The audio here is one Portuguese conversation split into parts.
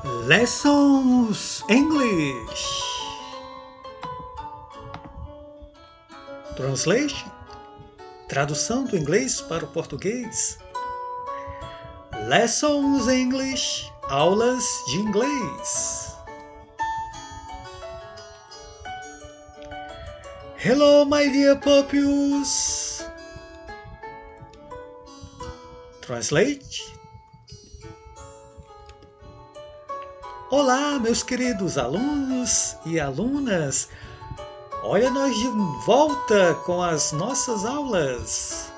Lessons English. Translation. Tradução do inglês para o português. Lessons English. Aulas de inglês. Hello, my dear pupils. Translate. Olá, meus queridos alunos e alunas. Olha nós de volta com as nossas aulas.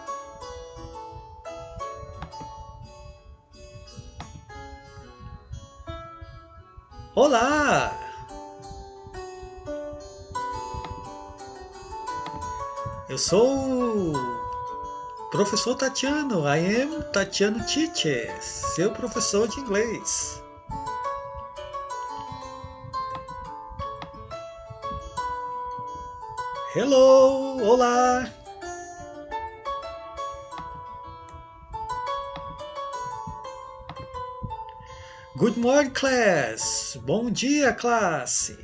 Olá! Eu sou o professor Tatiano. I am Tatiano Teacher, seu professor de inglês. Hello! Olá! Good morning, class! Bom dia, classe!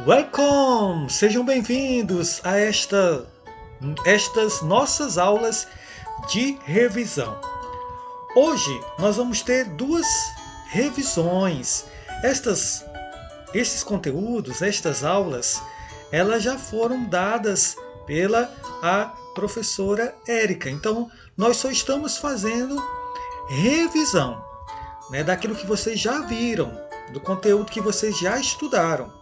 Welcome! Sejam bem-vindos a estas nossas aulas de revisão. Hoje nós vamos ter duas revisões. Estes conteúdos, estas aulas, elas já foram dadas pela professora Érica. Então, nós só estamos fazendo revisão, né, daquilo que vocês já viram, do conteúdo que vocês já estudaram.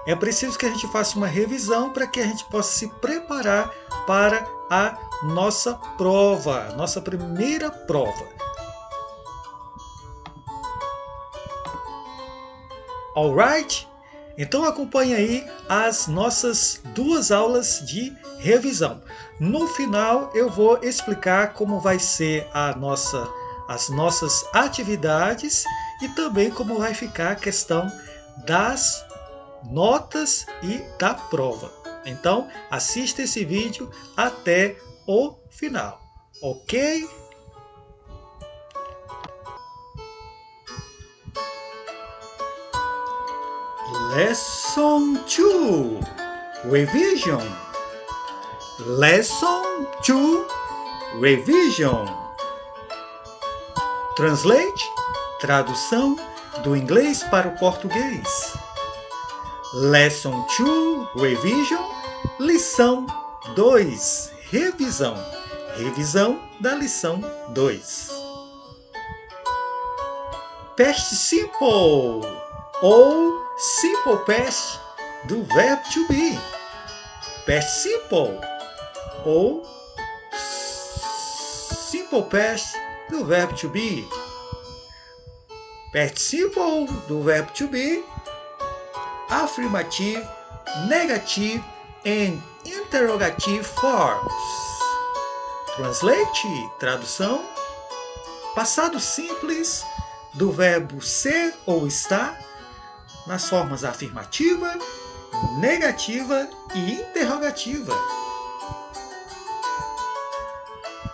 É preciso que a gente faça uma revisão para que a gente possa se preparar para a nossa prova, nossa primeira prova. Alright? Então acompanhe aí as nossas duas aulas de revisão. No final eu vou explicar como vai ser as nossas atividades e também como vai ficar a questão das notas e da prova. Então, assista esse vídeo até o final, ok? Lesson 2 Revision. Lesson 2 Revision. Translate. Tradução do inglês para o português. Lesson 2 Revision. Lição 2 Revisão. Revisão da lição 2. Past Simple ou Simple Past do verbo to be. Past Simple ou Simple Past do verbo to be. Past Simple do verbo to be. Affirmative, negative and interrogative forms. Translate, tradução. Passado simples do verbo ser ou estar nas formas afirmativa, negativa e interrogativa.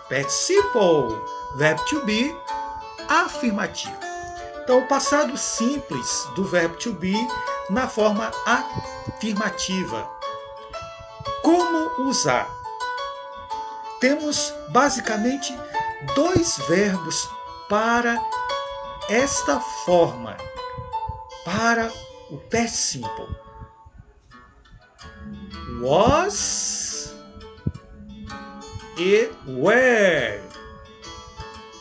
Past simple, verbo to be, afirmativo. Então, o passado simples do verbo to be na forma afirmativa. Como usar? Temos basicamente dois verbos para esta forma, para o past simple. Was e were.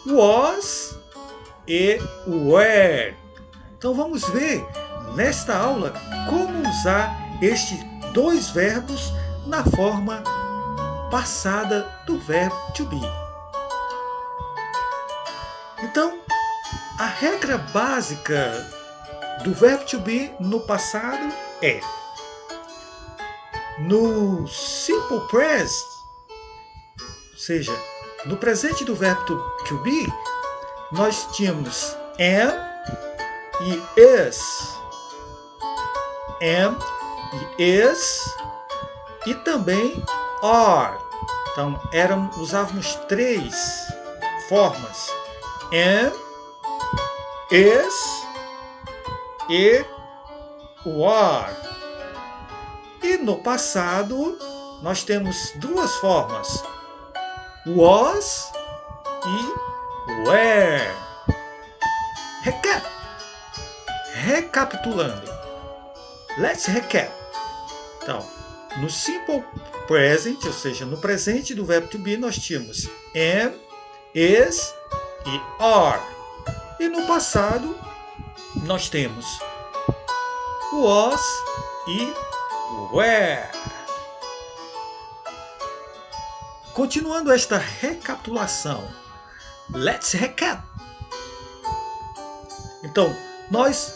Was e were. Então vamos ver nesta aula como usar estes dois verbos na forma passada do verbo to be. Então, a regra básica do verbo to be no passado é: no simple present, ou seja, no presente do verbo to be, nós tínhamos am e is. am e is e também are. Então, usávamos três formas: am, is e o are. E no passado, nós temos duas formas: was e were. Recapitulando. Let's recap. Então, no simple present, ou seja, no presente do verbo to be, nós tínhamos am, is e are. E no passado, nós temos was e were. Continuando esta recapitulação, let's recap. Então, nós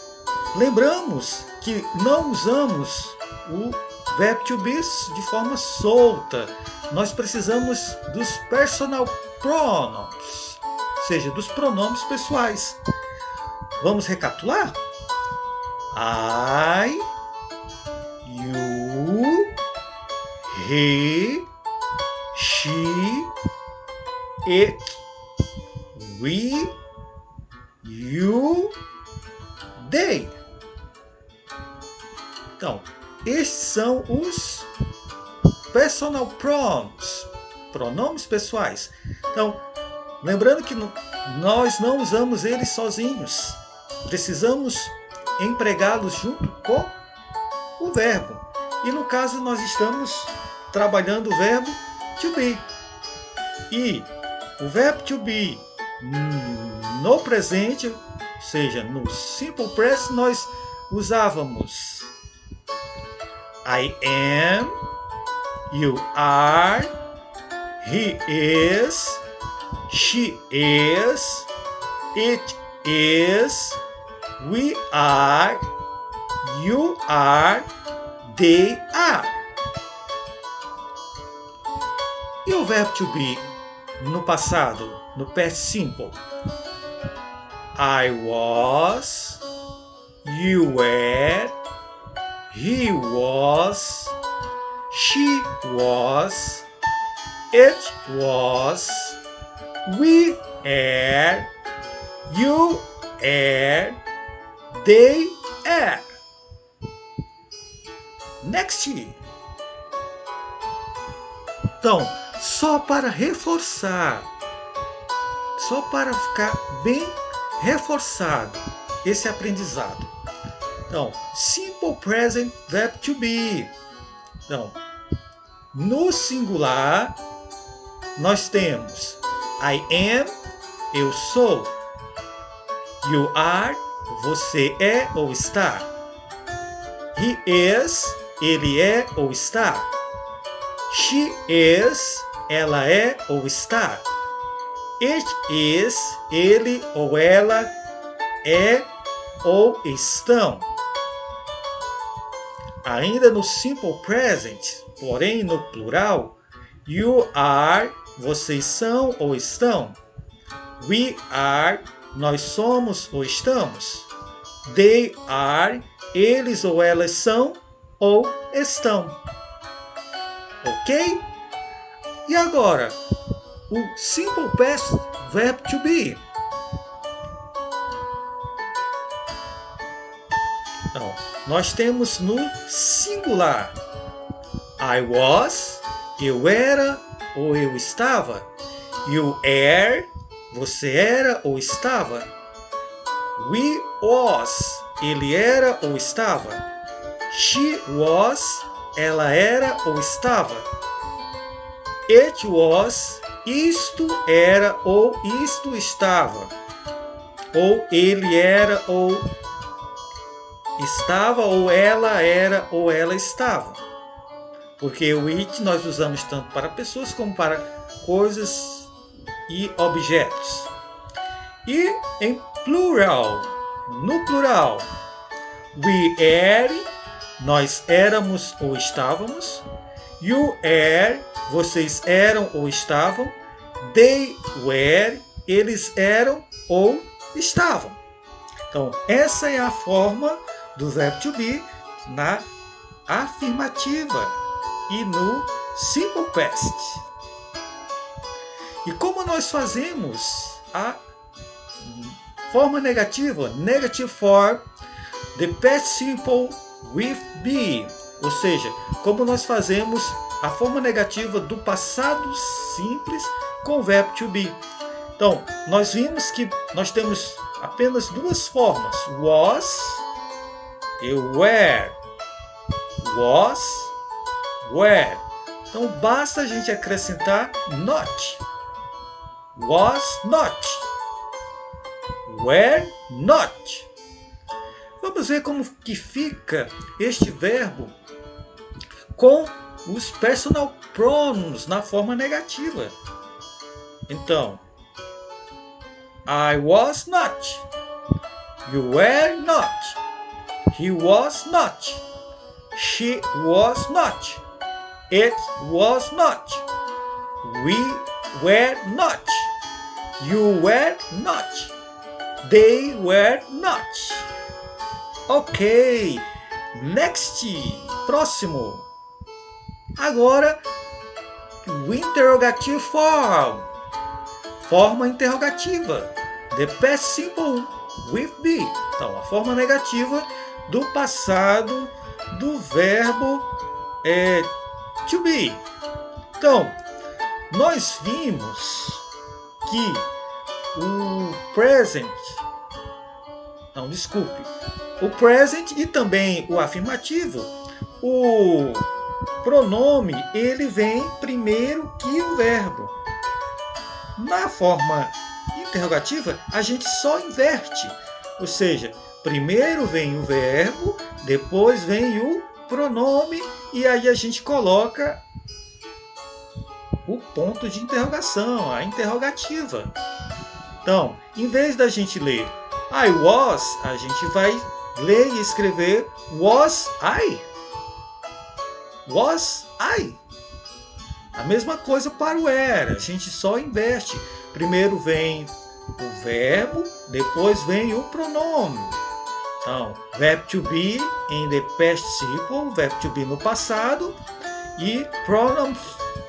lembramos que não usamos o verbo to be de forma solta. Nós precisamos dos personal pronouns, ou seja, dos pronomes pessoais. Vamos recapitular? I, you, he, she, it, we, you, they. Então, estes são os personal pronouns, pronomes pessoais. Então, lembrando que nós não usamos eles sozinhos. Precisamos empregá-los junto com o verbo. E no caso, nós estamos trabalhando o verbo to be. E o verbo to be no presente, ou seja, no simple present, nós usávamos I am, you are, he is, she is, it is, we are, you are, they are. E o verbo to be no passado, no past simple? I was, you were, he was, she was, it was, we are, you are, they are. Next. Então, só para reforçar, só para ficar bem reforçado esse aprendizado. Então, simple present verb to be. Então, no singular, nós temos I am, eu sou. You are, você é ou está. He is, ele é ou está. She is, ela é ou está. It is, ele ou ela é ou estão. Ainda no simple present, porém no plural, you are, vocês são ou estão. We are, nós somos ou estamos. They are, eles ou elas são ou estão. Ok? E agora, o simple past verb to be. Então, nós temos no singular I was, eu era ou eu estava. You are, você era ou estava. We was, ele era ou estava. She was, ela era ou estava. It was, isto era ou isto estava. Ou ele era ou estava, ou ela era ou ela estava. Porque o it nós usamos tanto para pessoas como para coisas e objetos. E em plural, no plural, we are, nós éramos ou estávamos. You are, vocês eram ou estavam. They were, eles eram ou estavam. Então, essa é a forma do verbo to be na afirmativa e no simple past. E como nós fazemos a forma negativa, negative form, the past simple with be, ou seja, como nós fazemos a forma negativa do passado simples com o verbo to be. Então, nós vimos que nós temos apenas duas formas, was e were. Was, were. Então, basta a gente acrescentar not. Was not. Were not. Vamos ver como que fica este verbo com os personal pronouns na forma negativa. Então, I was not. You were not. He was not. She was not. It was not. We were not. You were not. They were not. Ok. Next. Próximo. Agora, o interrogative form. Forma interrogativa. The past simple with be. Então, a forma negativa do passado do verbo to be. Então, nós vimos que o present, não, desculpe, o present e também o afirmativo, o pronome, ele vem primeiro que o verbo. Na forma interrogativa, a gente só inverte, ou seja, primeiro vem o verbo, depois vem o pronome e aí a gente coloca o ponto de interrogação, a interrogativa. Então, em vez da gente ler I was, a gente vai ler e escrever was I. Was I. A mesma coisa para o era, a gente só inverte. Primeiro vem o verbo, depois vem o pronome. Então, verb to be in the past simple, verb to be no passado, e pronoun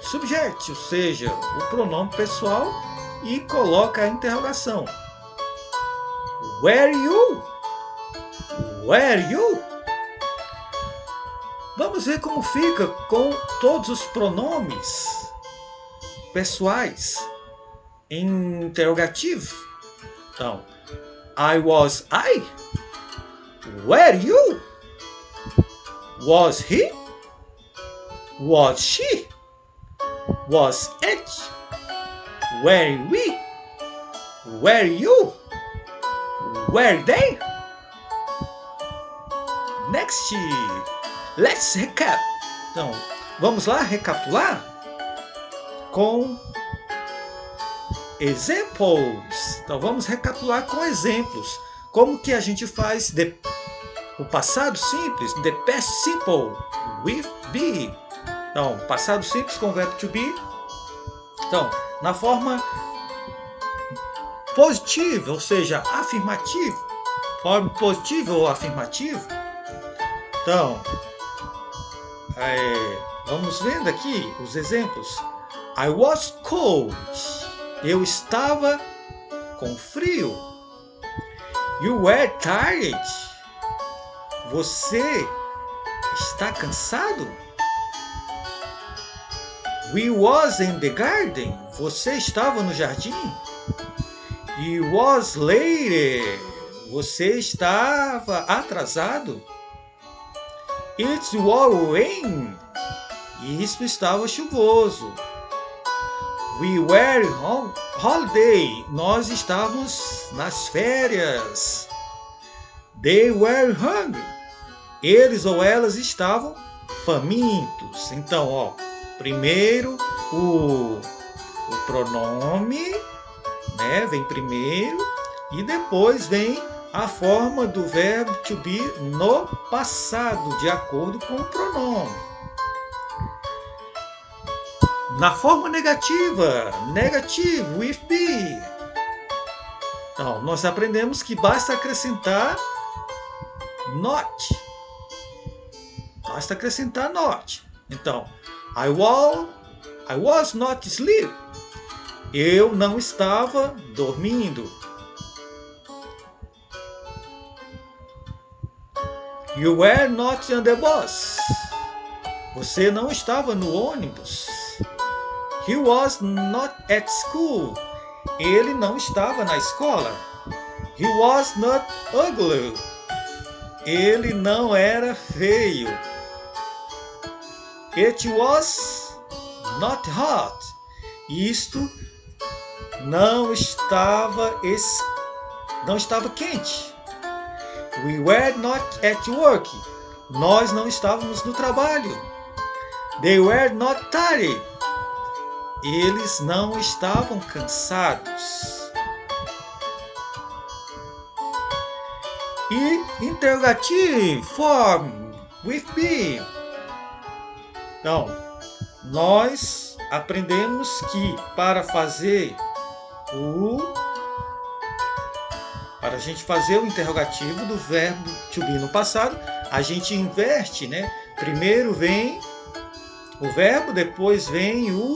subject, ou seja, o pronome pessoal, e coloca a interrogação. Were you? Were you? Vamos ver como fica com todos os pronomes pessoais em interrogativo. Então, I was I. Were you? Was he? Was she? Was it? Were we? Were you? Were they? Next. Let's recap. Então, vamos lá recapitular com examples. Então, vamos recapitular com exemplos. Como que a gente faz o passado simples, the past simple, with be. Então, passado simples com o verbo to be. Então, na forma positiva, ou seja, afirmativa. Forma positiva ou afirmativa. Então, vamos vendo aqui os exemplos. I was cold. Eu estava com frio. You were tired. Você está cansado? We was in the garden. Você estava no jardim? You was late. Você estava atrasado? It was rain. Isso estava chuvoso. We were on holiday. Nós estávamos nas férias. They were hungry. Eles ou elas estavam famintos. Então, ó, primeiro o pronome, né, vem primeiro e depois vem a forma do verbo to be no passado, de acordo com o pronome. Na forma negativa, negative, with be. Então, nós aprendemos que basta acrescentar not. basta acrescentar not. Então, I was not asleep. Eu não estava dormindo. You were not on the bus. Você não estava no ônibus. He was not at school. Ele não estava na escola. He was not ugly. Ele não era feio. It was not hot. Isto não estava quente. We were not at work. Nós não estávamos no trabalho. They were not tired. Eles não estavam cansados. E interrogative form with be. Então, nós aprendemos que para a gente fazer o interrogativo do verbo to be no passado, a gente inverte, né? Primeiro vem o verbo, depois vem o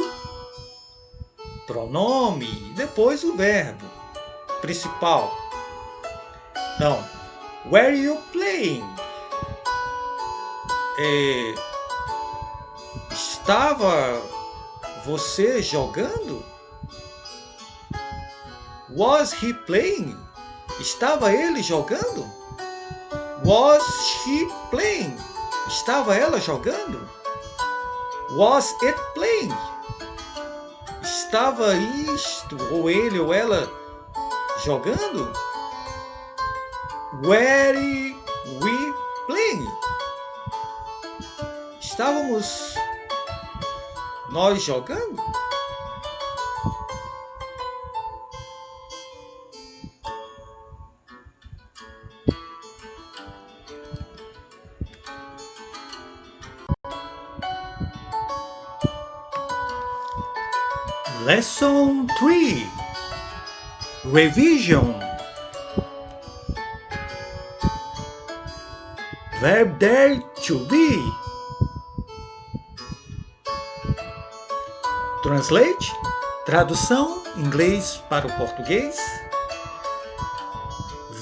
pronome, depois o verbo principal. Então, were you playing? Estava você jogando? Was he playing? Estava ele jogando? Was she playing? Estava ela jogando? Was it playing? Estava isto, ou ele ou ela jogando? Were we playing? Estávamos nós jogando? Lesson 3. Revision. Verb there to be. Translate. Tradução inglês para o português.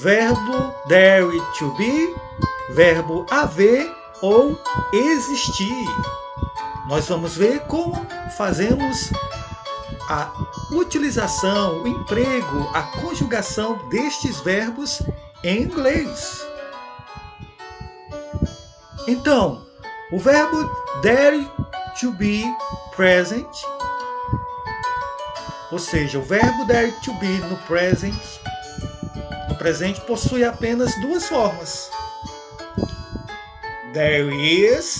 Verbo there to be. Verbo haver ou existir. Nós vamos ver como fazemos a utilização, o emprego, a conjugação destes verbos em inglês. Então, o verbo there to be present, ou seja, o verbo there to be no presente possui apenas duas formas. There is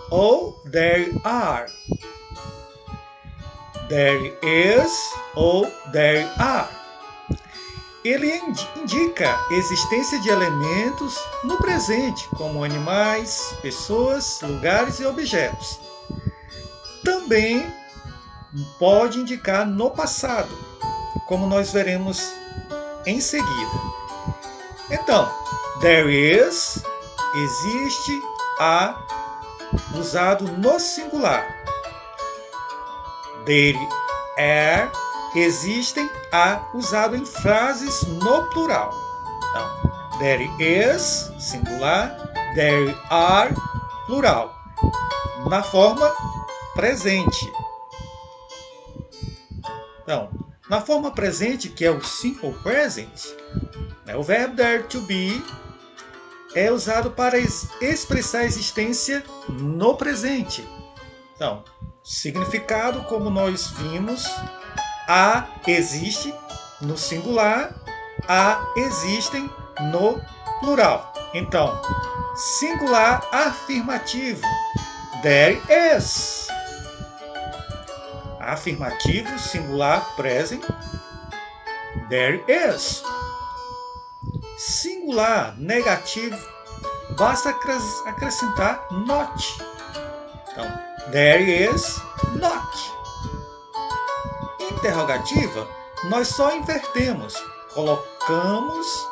ou there are. There is ou there are. Ele indica a existência de elementos no presente, como animais, pessoas, lugares e objetos. Também pode indicar no passado, como nós veremos em seguida. Então, there is, existe, há, usado no singular. There are, existem, há, usado em frases no plural. Então, there is, singular, there are, plural. Na forma presente. Então, na forma presente, que é o simple present, o verbo there to be é usado para expressar a existência no presente. Então, significado, como nós vimos, há, existe no singular, há, existem no plural. Então, singular afirmativo, there is. Afirmativo, singular present, there is. Singular negativo, basta acrescentar not. Então, there is not. Interrogativa, nós só invertemos, colocamos,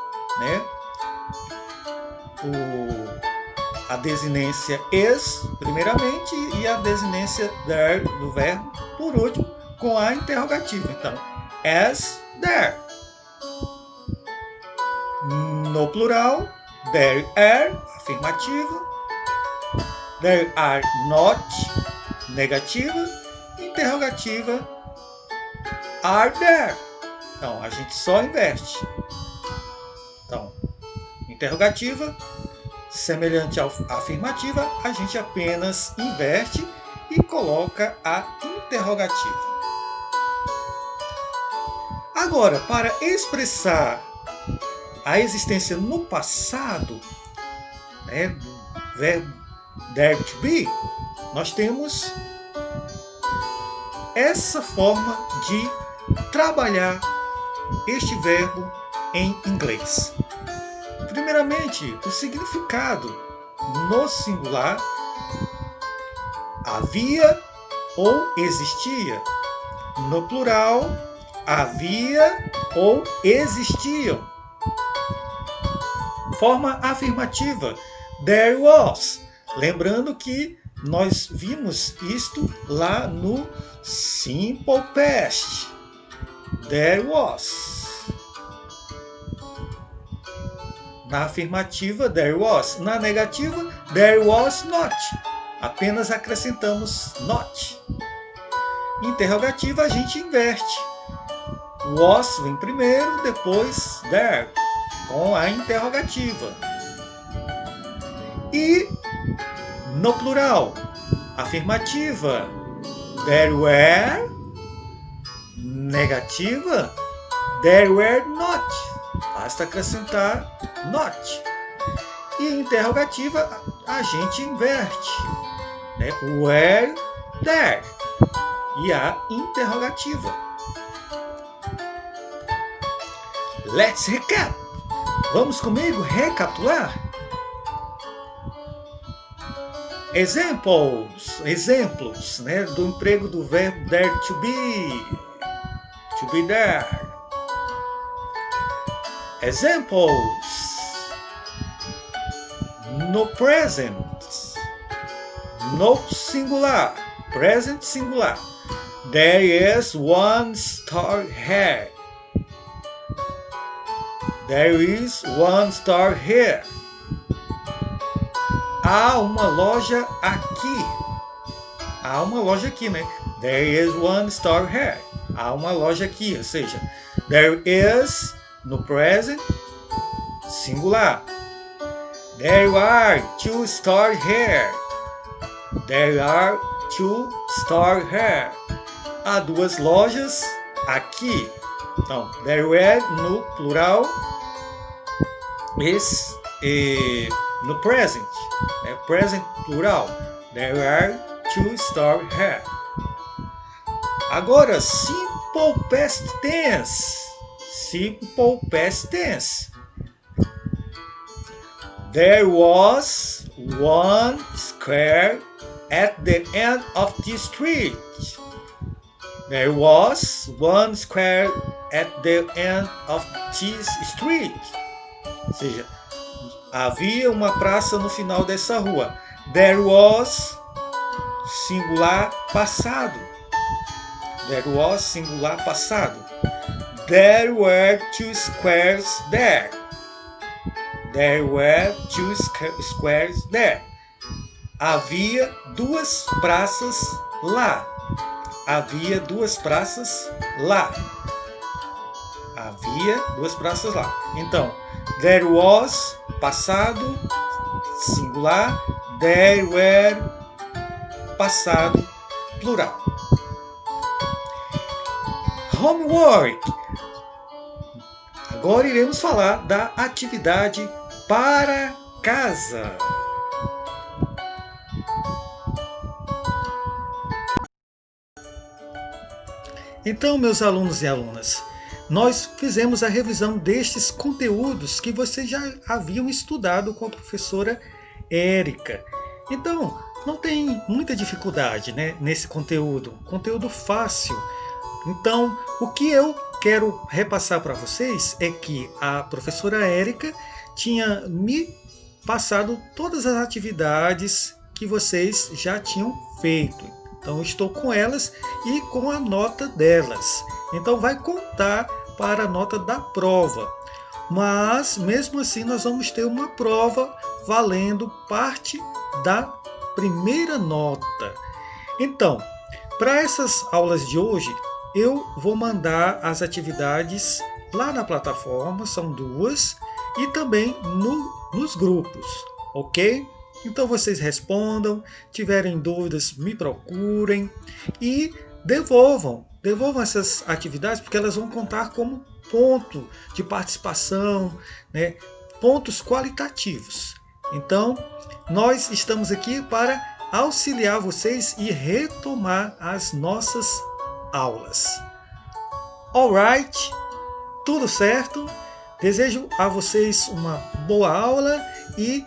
a desinência is, primeiramente, e a desinência there do verbo, por último, com a interrogativa. Então, is there. No plural, there are, afirmativa. There are not, negativa. Interrogativa, are there. Então, a gente só inverte. Então, interrogativa, semelhante à afirmativa, a gente apenas inverte e coloca a interrogativa. Agora, para expressar a existência no passado, né, do verbo there to be, nós temos essa forma de trabalhar este verbo em inglês. Primeiramente, o significado no singular: havia ou existia. No plural, havia ou existiam. Forma afirmativa: there was. Lembrando que nós vimos isto lá no simple past. There was. Na afirmativa, there was. Na negativa, there was not. Apenas acrescentamos not. Interrogativa, a gente inverte. Was vem primeiro, depois there, com a interrogativa. E no plural, afirmativa, there were. Negativa, there were not. Basta acrescentar not. E interrogativa, a gente inverte, né? Were there. E a interrogativa. Let's recap. Vamos comigo recapitular? Exemplos, né, do emprego do verbo there to be. To be there. Examples. No present. No singular. Present singular. There is one store here. There is one store here. Há uma loja aqui. Há uma loja aqui, né? There is one store here. Há uma loja aqui, ou seja, there is no present singular. There are two stores here. There are two stores here. Há duas lojas aqui. Então, there were no plural is no present. É present plural. There are two stores here. Agora, simple past tense. Simple past tense. There was one square at the end of the street. There was one square at the end of this street. Ou seja, havia uma praça no final dessa rua. There was, singular passado. There was, singular passado. There were two squares there. There were two squares there. Havia duas praças lá. Havia duas praças lá. Havia duas praças lá. Então, there was, passado, singular. There were, passado, plural. Homework. Agora iremos falar da atividade para casa. Então, meus alunos e alunas, nós fizemos a revisão destes conteúdos que vocês já haviam estudado com a professora Érica. Então, não tem muita dificuldade, né, nesse conteúdo fácil. Então, o que eu quero repassar para vocês é que a professora Érica tinha me passado todas as atividades que vocês já tinham feito. Então eu estou com elas e com a nota delas. Então vai contar para a nota da prova. Mas mesmo assim nós vamos ter uma prova valendo parte da primeira nota. Então, para essas aulas de hoje, eu vou mandar as atividades lá na plataforma, são duas, e também nos grupos, ok? Então vocês respondam, tiverem dúvidas, me procurem e devolvam essas atividades, porque elas vão contar como ponto de participação, né? Pontos qualitativos. Então, nós estamos aqui para auxiliar vocês e retomar as nossas aulas. Alright, tudo certo? Desejo a vocês uma boa aula e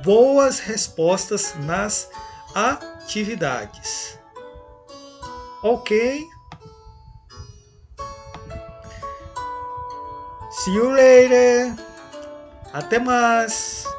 boas respostas nas atividades. Ok? See you later! Até mais!